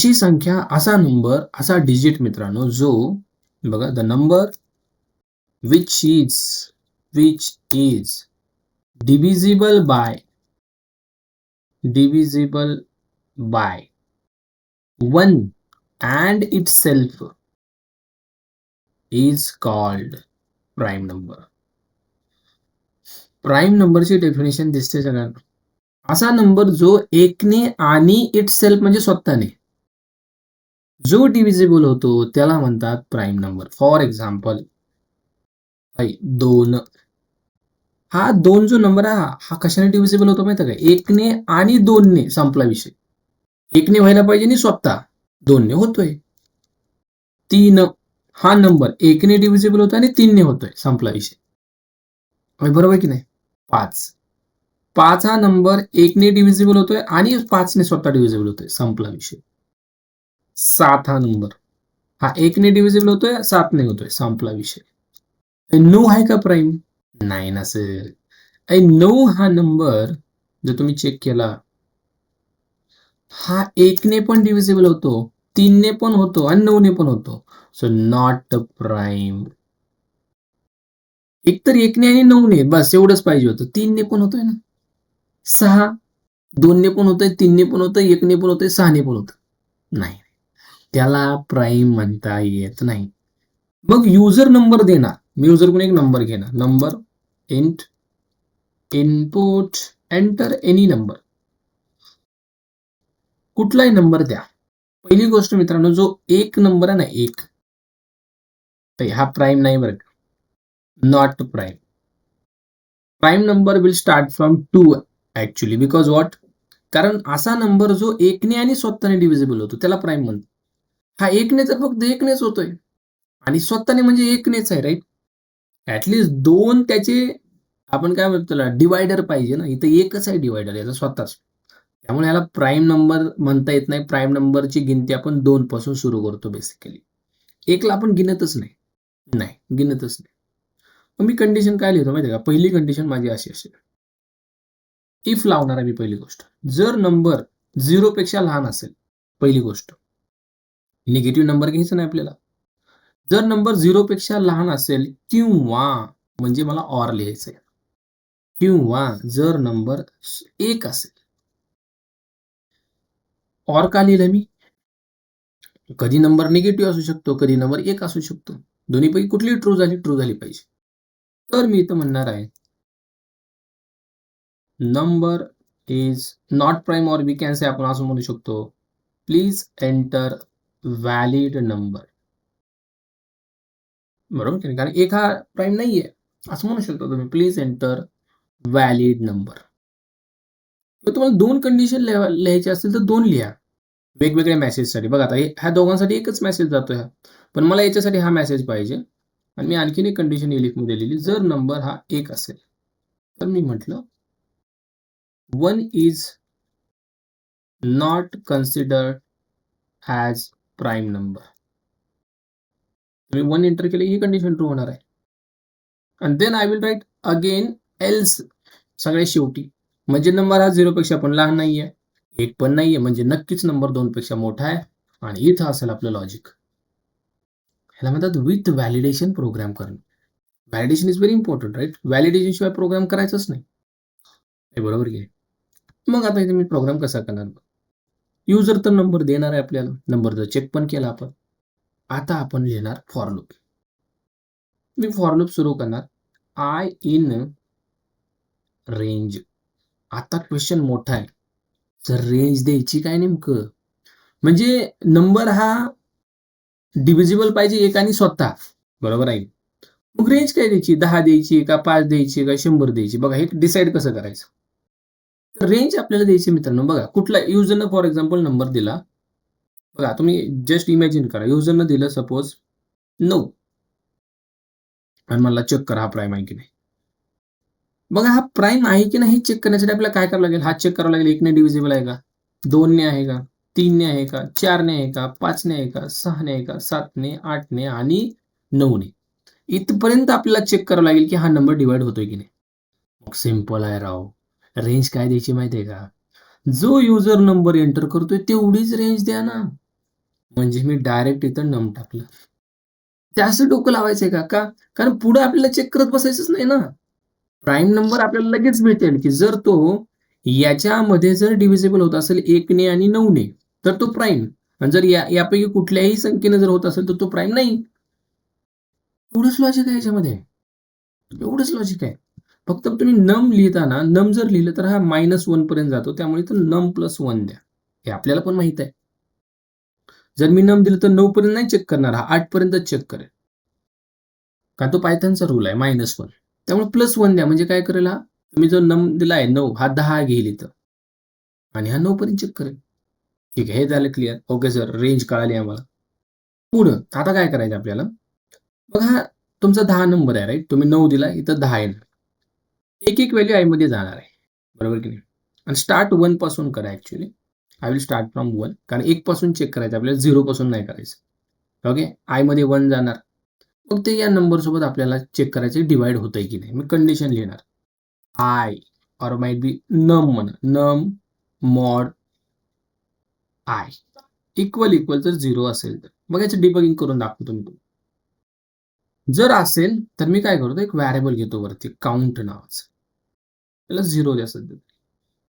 अशी संख्या, असा नंबर, असा डिजिट मित्रांनो, जो बघा the number which is divisible by 1 and itself is called prime number. Prime नंबरची डेफिनेशन दिसते सगळ्यांना. असा नंबर जो एकने आणि इटसेल्फ म्हणजे स्वतःने जो डिव्हिजिबल होतो त्याला म्हणतात प्राईम नंबर. For example 2. हा 2 जो नंबर आहे हा कशाने डिव्हिजिबल होतो माहिती आहे का? 1ने आणि 2ने. संपला विषय. 1ने व्हायला पाहिजे आणि स्वतः 2ने होतोय. 3 हा नंबर 1ने डिव्हिजिबल होतो आणि 3ने होतोय. संपला विषय. बरोबर की नाही? 5 हा नंबर 1ने डिव्हिजिबल होतोय आणि 5ने स्वतः डिव्हिजिबल होतोय. संपला विषय. 7 हा नंबर हा 1ने डिव्हिजिबल होतोय, 7ने होतोय. संपला विषय. 9 आहे का प्राईम? नाही ना सर. 9 हा नंबर जर तुम्ही चेक केला, हा 1ने पण डिव्हिजिबल होतो, 3ने पण होतो आणि 9ने पण होतो. So not prime. एकतर 1ने आणि 9ने बस एवढंच पाहिजे होतं. 3ने पण होतोय ना. 6 2ने पण होतोय, 3ने पण होतोय, 1ने पण होतोय, 6ने पण होतं. नाही, त्याला प्राईम म्हणता येत नाही. मग युजर नंबर देणार. मी युजरकडून एक नंबर घेणार. Number int input enter any number. कुठलाही नंबर द्या. पहिली गोष्ट मित्रांनो, जो एक नंबर आहे ना, 1, तर हा प्राईम नाही बरं का. Not prime. Prime number will start from 2 actually. Because what? कारण असा नंबर जो 1ने आणि स्वतःने डिव्हिजिबल होतो त्याला प्राईम म्हणतो. हा 1ने तर फक्त 1नेच होतोय आणि स्वतःने म्हणजे 1नेच आहे, राईट? ऍटलीस्ट 2 त्याचे आपण काय म्हणतो त्याला डिवायडर पाहिजे ना. इथं एकच आहे डिवायडर याचा स्वतःच. त्यामुळे याला प्राईम नंबर म्हणता येत नाही. प्राईम नंबरची गिनती आपण 2 पासून सुरू करतो बेसिकली. 1ला आपण गिनतच नाही. गिनतच नाही. मग मी कंडिशन काय लिहितो माहिती आहे का? पहिली कंडिशन माझी अशी असेल. इफ लावणार आहे मी पहिली गोष्ट. जर नंबर 0 पेक्षा लहान असेल, पहिली गोष्ट. निगेटिव्ह नंबर घ्यायचा नाही आपल्याला. जर नंबर 0 पेक्षा लहान असेल किंवा म्हणजे मला ऑर लिहायचंय. किंवा जर नंबर 1 असेल. ऑर का लिहिलं मी? कधी नंबर निगेटिव्ह असू शकतो, कधी नंबर 1 असू शकतो. दोन्हीपैकी कुठली ट्रू झाली पाहिजे. तर मी इथं म्हणणार आहे number is not prime or we can say आपण असं म्हणू शकतो प्लीज एंटर व्हॅलिड नंबर. बरोबर की नाही? कारण 1 हा प्राईम नाहीये असं म्हणू शकतो तुम्ही. Please enter valid number. तुम्हाला 2 कंडिशन लिहायचे असतील तर 2 लिहा वेगवेगळ्या मेसेजसाठी. बघा आता ह्या दोघांसाठी एकच मेसेज जातोय हा, पण मला याच्यासाठी हा मेसेज पाहिजे आणि मी आणखीन एक कंडिशन मध्ये लिहिली. जर नंबर हा 1 असेल तर मी म्हटलं 1 is not considered as prime number. तुम्ही 1 एंटर केले ही कंडिशन ट्रू होणार आहे. आणि then I will write again else सगळ्यात शेवटी. म्हणजे नंबर हा 0 पेक्षा पण लहान नाहीये, 1 पण नाहीये, म्हणजे नक्कीच नंबर 2 पेक्षा मोठा आहे. आणि इथं असेल आपलं लॉजिक. ह्याला म्हणतात विथ व्हॅलिडेशन प्रोग्राम करणे. Validation is very important, right? Validation शिवाय प्रोग्राम करायचंच नाही. हे बरोबर की? मग आता इथे मी प्रोग्राम कसा करणार? युजर तर नंबर देणार आहे आपल्याला. नंबर जर चेक पण केला आपण. आता आपण लिहिणार for loop. Me for loop सुरू करणार. I in range. आता क्वेश्चन मोठा आहे. जर रेंज द्यायची काय नेमकं? म्हणजे नंबर हा डिव्हिजिबल पाहिजे 1 आणि स्वतः. बरोबर आहे. मग रेंज काय द्यायची? 10 द्यायची का 5 द्यायची का 100 द्यायची? बघा हे डिसाईड कसं करायचं? तर रेंज आपल्याला द्यायची मित्रांनो. बघा कुठला युजरनं फॉर एक्झाम्पल नंबर दिला. बघा तुम्ही जस्ट इमॅजिन करा. युजरनं दिलं सपोज 9 आणि मला चेक करा हा प्राईम आहे की नाही. बघा हा प्राईम आहे की नाही चेक करण्यासाठी आपल्याला काय करावं लागेल? हा चेक करावा लागेल 1ने डिव्हिजिबल आहे का? 2ने आहे का? 3ने आहे का? 4ने आहे का? 5ने आहे का? 6ने आहे का? 7ने, 8ने आणि 9ने. इथपर्यंत आपल्याला चेक करावं लागेल की हा नंबर डिवाइड होतोय की नाही. मग सिंपल आहे राव. रेंज काय द्यायची माहिती आहे का? जो युजर नंबर एंटर करतोय तेवढीच रेंज द्या ना. म्हणजे मी डायरेक्ट इथं नम टाकलं. जास्त डोकं लावायचंय का? कारण पुढे आपल्याला चेक करत बसायचंच नाही ना. प्राईम नंबर आपल्याला लगेच भेटेल, की जर तो याच्यामध्ये जर डिव्हिजिबल होत असेल 1 ने आणि 9 ने, तर तो प्राईम. आणि जर यापैकी कुठल्याही संख्येने जर होत असेल, तर तो प्राईम नाही. एवढंच लॉजिक आहे याच्यामध्ये. एवढंच लॉजिक आहे. फक्त तुम्ही नम लिहिताना, नम जर लिहिलं तर हा -1 पर्यंत जातो. त्यामुळे इथं नम प्लस 1 द्या. हे आपल्याला पण माहित आहे. जर मी नम दिलं तर 9 पर्यंत नाही चेक करणार, हा 8 पर्यंतच चेक करेल. कारण तो पायथनचा रूल आहे -1. त्यामुळे +1 द्या. म्हणजे काय करेल हा? तुम्ही जो नम दिलाय 9, हा 10 घेईल इथं आणि हा 9 पर्यंत चेक करेल. ठीक आहे, हे झालं क्लिअर. ओके सर, रेंज कळाली आम्हाला. पुढं आता काय करायचं आपल्याला? बघा हा तुमचा 10 नंबर आहे, राईट? तुम्ही 9 दिला, इथं 10 येणार. एक व्हॅल्यू आयमध्ये जाणार आहे. बरोबर की नाही? आणि स्टार्ट 1 पासून करा actually. I will start from 1 कारण 1 पासून चेक करायचं आपल्याला, 0 पासून नाही करायचं. ओके. आयमध्ये 1 जाणार. मग ते या नंबर सोबत आपल्याला चेक करायचे डिव्हाइड होतंय की नाही. मी कंडिशन लिहिणार. आय ऑर माइट बी नम म्हणा. नम मॉड आय इक्वल जर 0 असेल तर. मग याचं डिबगिंग करून दाखवतो मी. जर असेल तर मी काय करतो, एक व्हेरिएबल घेतो वरती काउंट नावाचं. त्याला 0 द्या सध्या.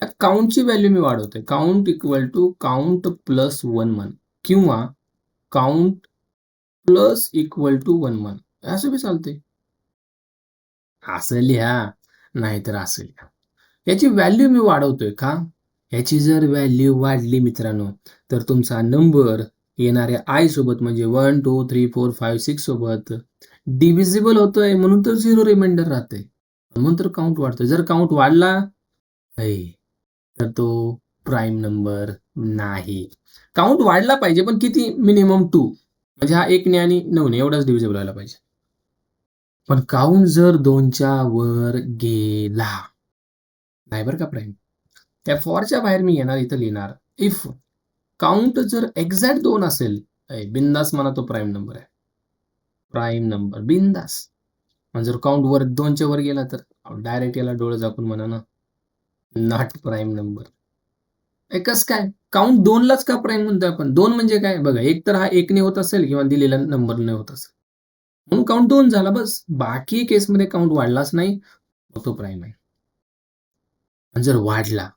या काउंटची व्हॅल्यू मी वाढवतोय. Count equal to count plus 1 म्हण किंवा काउंट प्लस इक्वल टू 1 म्हण. असं बी चालतंय. असं लिहा, नाहीतर असं लिहा. याची व्हॅल्यू मी वाढवतोय का? याची जर व्हॅल्यू वाढली मित्रांनो, तर तुमचा नंबर येणाऱ्या आय सोबत म्हणजे 1, 2, 3, 4, 5, 6 सोबत डिव्हिजिबल होतोय म्हणून तर 0 रिमाइंडर राहते. म्हणून तर काउंट वाढतोय. जर काउंट वाढला तर तो प्राईम नंबर नाही. काउंट वाढला पाहिजे, पण किती? मिनिमम 2. म्हणजे हा 1 ने आणि 9 ने एवढाच डिव्हिजिबल व्हायला पाहिजे. पण काउंट जर 2च्या वर गेला, नाही बरं का प्राईम. त्या फॉरच्या बाहेर मी येणार, इथं लिहिणार इफ काउंट जर एक्झॅक्ट 2 असेल, बिंदास म्हणा तो प्राईम नंबर आहे. प्राईम नंबर बिंदास. आणि जर काउंट वर 2च्या वर गेला तर डायरेक्ट याला डोळे झाकून म्हणा ना, नॉट प्राईम नंबर. कसं काय? काउंट 2 लाच का प्राईम म्हणतोय आपण? 2 म्हणजे काय? बघा, एक तर हा 1 ने होत असेल किंवा दिलेला नंबरने होत असेल. म्हणून काउंट 2 झाला बस. बाकी केसमध्ये काउंट वाढलाच नाही, मग तो प्राईम आहे. आणि जर वाढला,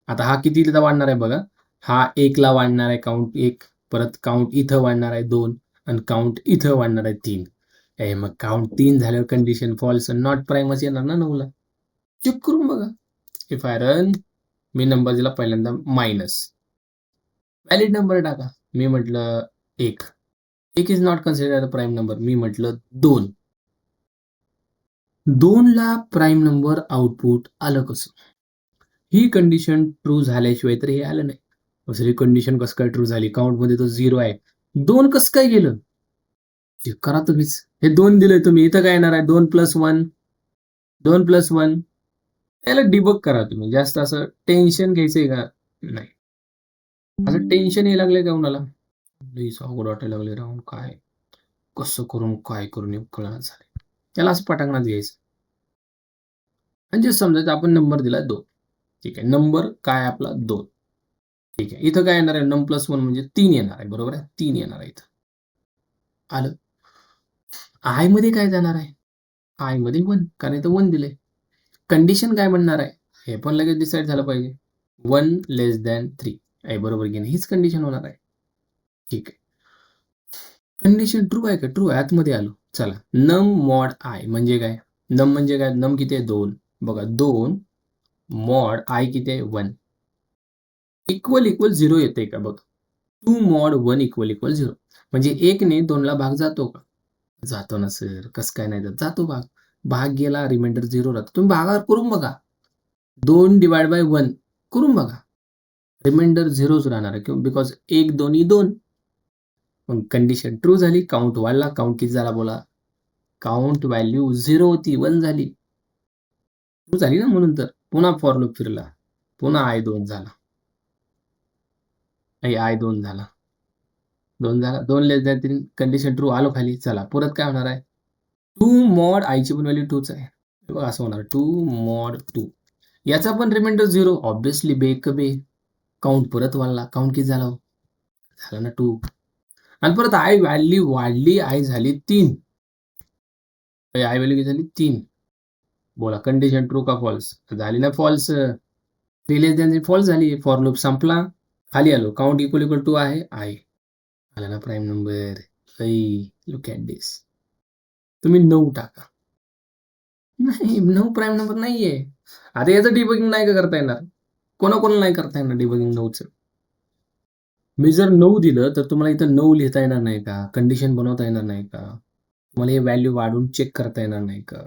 आता हा कितीला वाढणार आहे बघा. हा 1 ला वाढणार आहे काउंट 1, परत काउंट इथं वाढणार आहे 2 आणि काउंट इथं वाढणार आहे 3. मग काउंट 3 झाल्यावर कंडिशन फॉल्स, नॉट प्राईमच येणार ना 9 ला. चेक करून बघा. If I run, me number दिला पहिल्यांदा मायनस. व्हॅलिड नंबर टाका. मी म्हटलं 1. 1 is not considered prime number. मी म्हटलं 2. 2 ला प्राईम नंबर आउटपुट आलं कसं? ही कंडिशन ट्रू झाल्याशिवाय तर हे आलं नाही. दुसरी कंडिशन कसं काय ट्रू झाली? काउंटमध्ये तो 0 आहे. 2 कसं काय गेलं? चेक करा तुम्हीच. हे 2 दिलंय तुम्ही. इथं काय येणार आहे? 2 + 1. 2 + 1. याला डिबग करा तुम्ही. जास्त असं टेन्शन घ्यायचंय का? नाही. असं टेन्शन यायला लागलंय का कुणाला? लईच अवघड वाटायला लागले राव. काय? कसं करून काय करून हे कळेना झालंय. त्याला असं पटांगणात घ्यायचं. म्हणजे समजायचं आपण नंबर दिला 2. ठीक आहे. नंबर काय आपला 2. ठीक आहे. इथं काय येणार आहे? नम + 1 म्हणजे 3 येणार आहे. बरोबर आहे? 3 येणार आहे इथं. आलं. आय मध्ये काय जाणार आहे? आय मध्ये 1 कारण इथं 1 दिलंय. कंडिशन काय म्हणणार आहे? हे पण लगेच डिसाईड झालं पाहिजे. 1 लेस दॅन 3. बरोबर की नाही? हीच कंडिशन होणार आहे. ठीक आहे. कंडिशन ट्रू आहे का? ट्रू आहे. आतमध्ये आलो. चला. नम मॉड आय म्हणजे काय? नम म्हणजे काय? नम किती आहे? 2. बघा 2 मॉड आय किती आहे? 1. इक्वल 0 येते का बघ. 2 मॉड 1 इक्वल 0. म्हणजे 1 ने 2 ला भाग जातो का? जातो ना सर. कसं काय नाही जात? जातो भाग. भाग गेला, रिमाइंडर 0 राहतो. तुम्ही भागाकार करून बघा. 2 डिवाइड बाय 1 करून बघा. रिमाइंडर 0च राहणार आहे. बिकॉज 1 दोन्ही 2. मग कंडिशन ट्रू झाली. काउंट वाढला. काउंट किती झाला बोला? काउंट व्हॅल्यू 0 होती, 1 झाली. ट्रू झाली ना म्हणून तर. पुन्हा फॉर लूप फिरला. पुन्हा I2 झाला. I2 झाला. 2 झाला. 2 लेस दॅन 3 कंडिशन ट्रू. आलो खाली. चला परत काय होणार आहे? 2 मॉड आयची पण व्हॅल्यू 2च आहे. बघा असं होणार 2 मॉड 2. याचा पण रिमाइंडर 0. ऑब्व्हियसली बे. काउंट परत वाढला. काउंट किती झाला? झाला ना 2. आणि परत आय व्हॅल्यू वाढली, आय झाली 3. आय व्हॅल्यू किती झाली 3. बोला कंडिशन ट्रू का फॉल्स? झाली ना फॉल्स. 3 फॉल्स झाली. फॉर लूप संपला. खाली आलो. काउंट इक्वल इक्वल टू आहे. आला ना प्राईम नंबर. लुक ॲट दिस. तुम्ही 9 टाका. नाही 9 प्राईम नंबर नाहीये. आता याचं डिबगिंग नाही का करता येणार? कोणाकोणाला नाही करता येणार डिबगिंग 9चं? मी जर 9 दिलं तर तुम्हाला इथं 9 लिहिता येणार नाही का? कंडिशन बनवता येणार नाही का? तुम्हाला हे व्हॅल्यू वाढवून चेक करता येणार नाही का?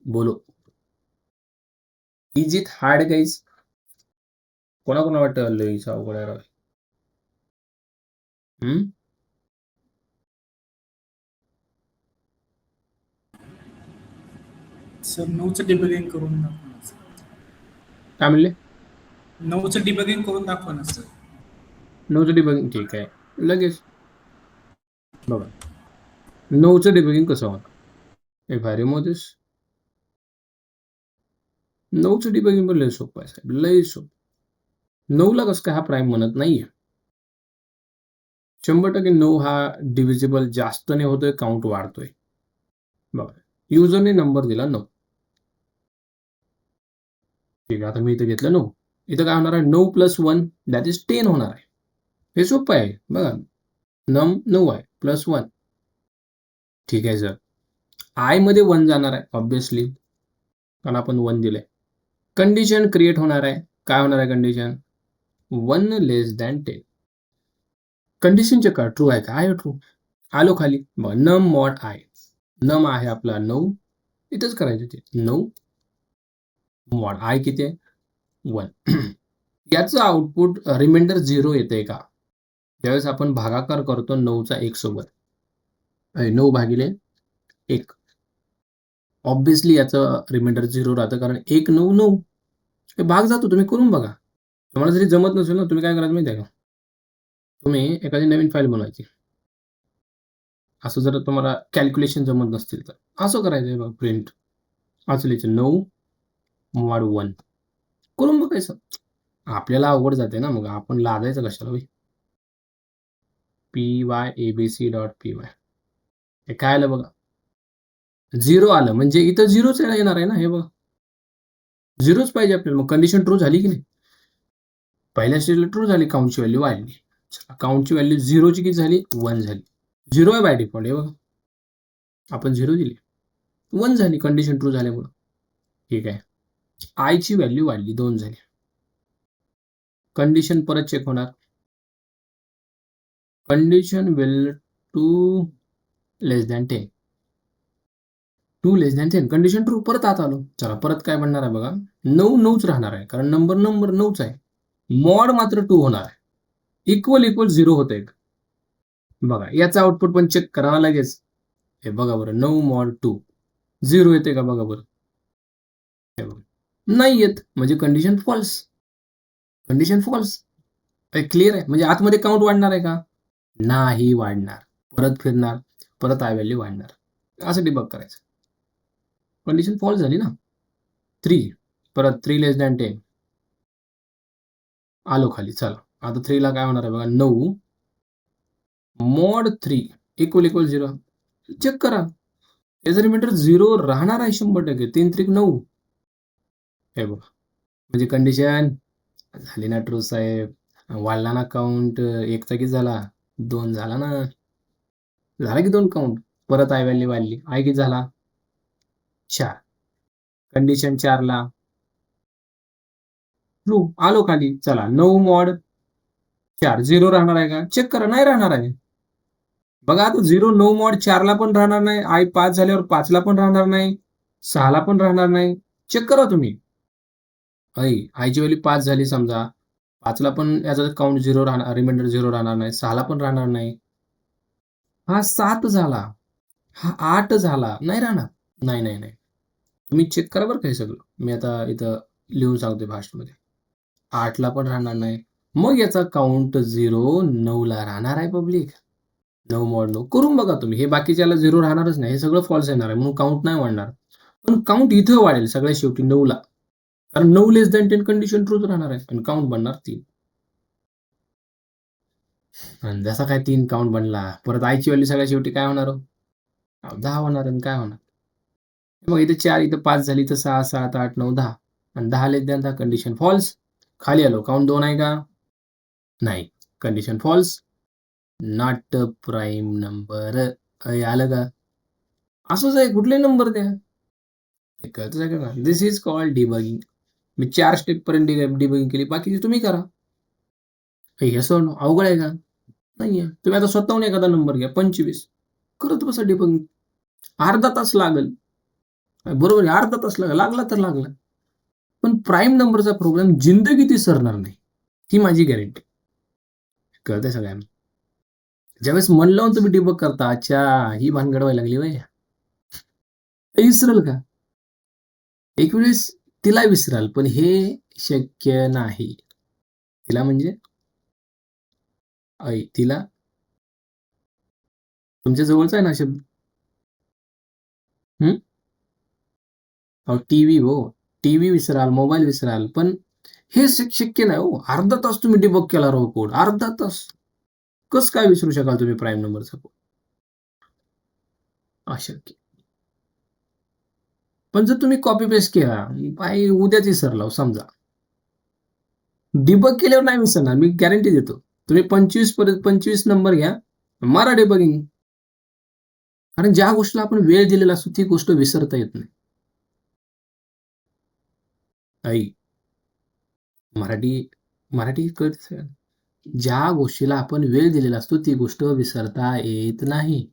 बोलो. Is it hard guys? कोणाकोणा वाटतं लईच अवघड आहे राव? सर 9चं डिबगिंग करून दाखवा ना सर. काय म्हणले? 9चं डिबगिंग करून दाखवा ना सर. 9चं डिबगिंग ठीक आहे. लगेच बघा 9चं डिबगिंग कसं होणार? इफ आय रिमूव्ह दिस, 9चं डिबगिंग पण लय सोपं आहे साहेब, लय सोपं. 9ला कसं काय हा प्राईम म्हणत नाहीये? 100% 9 हा डिव्हिजिबल जास्त नाही होतोय, काउंट वाढतोय. बघा युजरने नंबर दिला 9. ठीक आहे, आता मी इथं घेतलं 9. इथं काय होणार आहे? 9 + 1 दॅट इज 10 होणार आहे. हे सोपं आहे बघा. 9 आहे प्लस 1. ठीक आहे सर. आय मध्ये 1 जाणार आहे ऑब्व्हियसली, कारण आपण 1 दिलंय. कंडिशन क्रिएट होणार आहे. काय होणार आहे कंडिशन? 1 लेस दॅन 10. कंडिशन चेक करा, ट्रू आहे का? आहे ट्रू. आलो खाली. बघा नम मॉड आय. नम आहे आपला 9. इथंच करायचं ते 9 मॉड आय किती आहे? 1. याचं आउटपुट रिमाइंडर 0 येते का? ज्यावेळेस आपण भागाकार करतो 9चा 1 सोबत. 9 भागिले 1. ऑब्व्हियसली याचं रिमाइंडर 0 राहतं, कारण 1 9 9. हे भाग जातो, तुम्ही करून बघा. तुम्हाला जरी जमत नसेल ना, तुम्ही काय करायचं माहिती आहे का? तुम्ही एखादी नवीन फाईल बनवायची. असं जर तुम्हाला कॅल्क्युलेशन जमत नसतील तर असं करायचं बघा. प्रिंट असं लिहायचं 9 मॉड 1. करून बघायचं. आपल्याला अवघड जाते ना, मग आपण लादायचं कशाला भाई? pyabc.py. हे काय आलं बघा? 0 आलं म्हणजे इथं 0च येणार आहे ना. हे बघा 0च पाहिजे आपल्याला. मग कंडिशन ट्रू झाली की नाही? पहिल्या स्टेजला ट्रू झाली, काउंटची व्हॅल्यू वाढली. काउंटची व्हॅल्यू 0ची किती झाली? 1 झाली. 0 आहे बाय डिफॉल्ट. हे बघा आपण 0 दिली, 1 झाली कंडिशन ट्रू झाल्यामुळं. ठीक आहे. आयची व्हॅल्यू वाढली, 2 झाली. कंडिशन परत चेक होणार. Condition will 2 less than 10. 2 less than 10. Condition true. परत आत आलो. चला परत काय बनणार आहे बघा. 9 9च राहणार आहे, कारण नंबर 9च आहे. मॉड मात्र 2 होणार आहे. इक्वल 0 होत आहे. बघा याचा आउटपुट पण चेक करा लगेच. हे बघा बरं 9 मॉड 2 0 येते का बघा बरं? हे बघा नाही येत, म्हणजे condition false. Condition false. Clear आहे? म्हणजे आतमध्ये काउंट वाढणार आहे का? नाही वाढणार. परत फिरणार, परत आय व्हॅल्यू वाढणार. असं डिबग करायचं. कंडिशन फॉल्स झाली ना. 3 परत 3 लेस दॅन 10. आलो खाली. चला आता 3 ला काय होणार आहे बघा. 9 मॉड 3 इक्वल 0. चेक करा. याचा रिमाइंडर 0 राहणार आहे 100%. 3 3 9. हे बघा म्हणजे कंडिशन झाली ना ट्रू साहेब. वाढला ना काउंट. 1 चा किती झाला? 2 झाला ना. झाला की 2 काउंट. परत आय व्हॅल्यू वाढली. आय किती झाला? 4. कंडिशन 4 ला ट्रू. आलो खाली. चला 9 मॉड 4 0 राहणार आहे का? चेक करा. नाही राहणार आहे. बघा आता 0 9 मॉड 4 ला पण राहणार नाही. आय 5 झाल्यावर 5 ला पण राहणार नाही. 6 ला पण राहणार नाही. चेक करा तुम्ही. आयची व्हॅल्यू 5 झाली समजा. 5 ला पण याचा काउंट 0 राहणार, रिमाइंडर 0 राहणार नाही. 6 ला पण राहणार नाही. हा 7 झाला. हा 8 झाला. नाही राहणार. नाही नाही नाही. तुम्ही चेक करा बरं का हे सगळं. मी आता इथं लिहून सांगतोय फास्टमध्ये. 8 ला पण राहणार नाही. मग याचा काउंट 0 9 ला राहणार आहे पब्लिक. 9 मॉड 9 करून बघा तुम्ही. हे बाकीच्याला 0 राहणारच नाही. हे सगळं फॉल्स येणार आहे, म्हणून काउंट नाही वाढणार. पण काउंट इथं वाढेल सगळ्यात शेवटी 9 ला, कारण 9 लेस दॅन 10 कंडिशन ट्रूच राहणार आहे आणि काउंट बनणार 3. आणि जसा काय 3 काउंट बनला, परत आयची व्हॅल्यू सगळ्यात शेवटी काय होणार हो? 10 होणार आणि काय होणार? मग इथे 4, इथं 5 झाली, तर 6, 7, 8, 9, 10 आणि 10 लेस दॅन 10 कंडिशन फॉल्स. खाली आलो, काउंट 2 आहे का? नाही. Condition false. Not a prime number. आलं का? असंच आहे, कुठले नंबर द्या. कळतच आहे का? This is called debugging. मी 4 स्टेप पर्यंत डिबगिंग केली, बाकीची तुम्ही करा. हे असं अवघड आहे का? नाहीये. तुम्ही आता स्वतःहून एखादा नंबर घ्या, 25, करत बसा डिबगिंग. अर्धा तास लागेल. बरोबर आहे, अर्धा तास लागला तर लागला. पण प्राईम नंबरचा प्रोग्राम जिंदगीत विसरणार नाही. ही माझी गॅरंटी. कळतंय सगळ्यांना. ज्यावेळेस मन लावून तुम्ही डिबग करता, अच्छा ही भानगड व्हायला लागली होय. विसरल का? एक वेळेस तिला विसराल, पण हे शक्य नाही. तिला म्हणजे तिला तुमच्या जवळचा आहे ना शब्द. हं? अहो टीव्ही हो. टीव्ही विसराल, मोबाईल विसराल, पण हे शक्य नाही हो. अर्धा तास तुम्ही डिबग केला राव कोड. अर्धा तास. कसं काय विसरू शकाल तुम्ही प्राईम नंबरचा कोड? अशक्य. पण जर तुम्ही कॉपी पेस्ट केला, उद्याच विसरला हो समजा. डिबग केल्यावर नाही विसरणार, मी गॅरंटी देतो. तुम्ही 25 नंबर घ्या, मारा डिबगिंग. कारण ज्या गोष्टीला आपण वेळ दिलेला असतो, ती गोष्ट विसरता येत नाही. आई, मराठी मराठी कळते सगळ्यांना. ज्या गोष्टीला आपण वेळ दिलेला असतो, ती गोष्ट विसरता येत नाही.